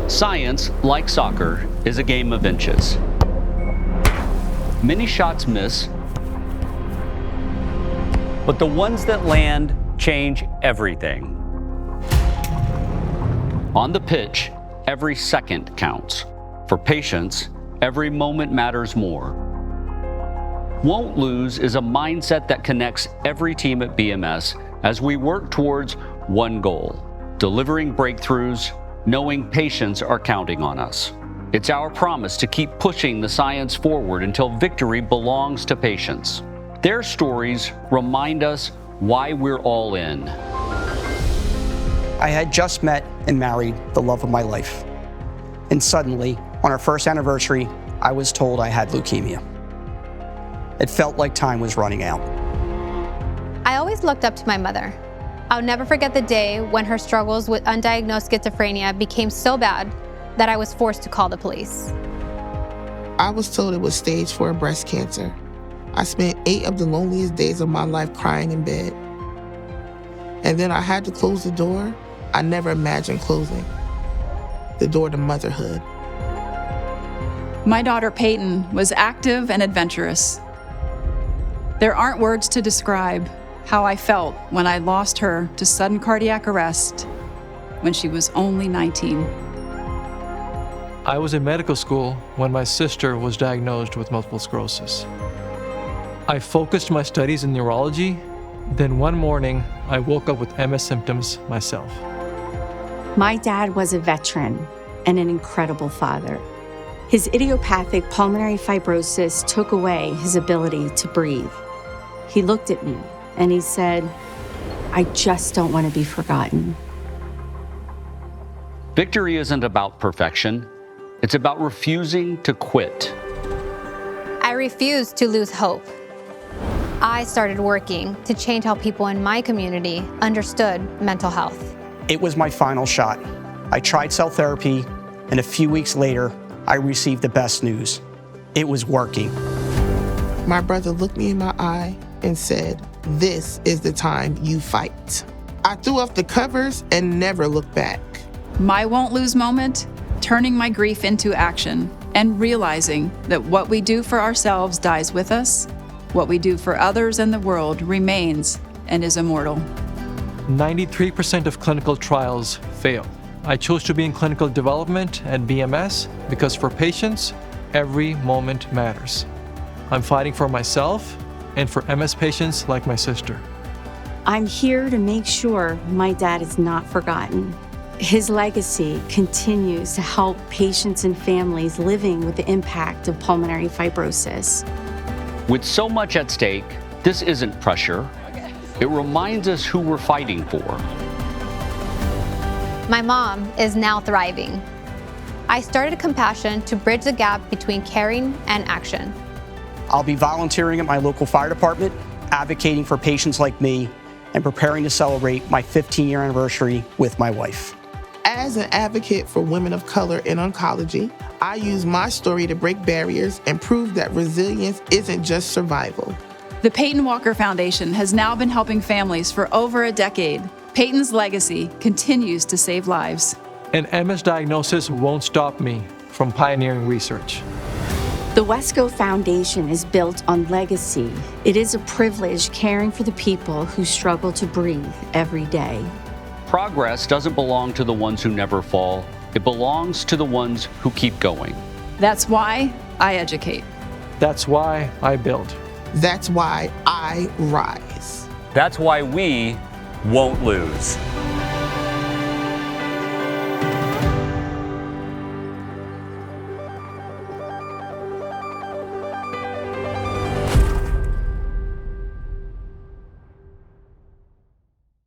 Science, like soccer, is a game of inches. Many shots miss, but the ones that land change everything. On the pitch, every second counts. For patients, every moment matters more. Won't lose is a mindset that connects every team at BMS as we work towards one goal: delivering breakthroughs, knowing patients are counting on us. It's our promise to keep pushing the science forward until victory belongs to patients. Their stories remind us why we're all in. I had just met and married the love of my life. And suddenly, on our first anniversary, I was told I had leukemia. It felt like time was running out. I always looked up to my mother. I'll never forget the day when her struggles with undiagnosed schizophrenia became so bad that I was forced to call the police. I was told it was stage 4 breast cancer. I spent 8 of the loneliest days of my life crying in bed. And then I had to close the door I never imagined closing. The door to motherhood. My daughter Peyton was active and adventurous. There aren't words to describe how I felt when I lost her to sudden cardiac arrest when she was only 19. I was in medical school when my sister was diagnosed with multiple sclerosis. I focused my studies in neurology, then one morning I woke up with MS symptoms myself. My dad was a veteran and an incredible father. His idiopathic pulmonary fibrosis took away his ability to breathe. He looked at me and he said, "I just don't want to be forgotten." Victory isn't about perfection. It's about refusing to quit. I refused to lose hope. I started working to change how people in my community understood mental health. It was my final shot. I tried cell therapy, and a few weeks later, I received the best news. It was working. My brother looked me in my eye and said, "This is the time you fight." I threw off the covers and never looked back. My won't lose moment, turning my grief into action and realizing that what we do for ourselves dies with us, what we do for others and the world remains and is immortal. 93% of clinical trials fail. I chose to be in clinical development at BMS because for patients, every moment matters. I'm fighting for myself and for MS patients like my sister. I'm here to make sure my dad is not forgotten. His legacy continues to help patients and families living with the impact of pulmonary fibrosis. With so much at stake, this isn't pressure. It reminds us who we're fighting for. My mom is now thriving. I started Compassion to bridge the gap between caring and action. I'll be volunteering at my local fire department, advocating for patients like me, and preparing to celebrate my 15-year anniversary with my wife. As an advocate for women of color in oncology, I use my story to break barriers and prove that resilience isn't just survival. The Peyton Walker Foundation has now been helping families for over a decade. Peyton's legacy continues to save lives. An MS diagnosis won't stop me from pioneering research. The Wesco Foundation is built on legacy. It is a privilege caring for the people who struggle to breathe every day. Progress doesn't belong to the ones who never fall. It belongs to the ones who keep going. That's why I educate. That's why I build. That's why I rise. That's why we won't lose.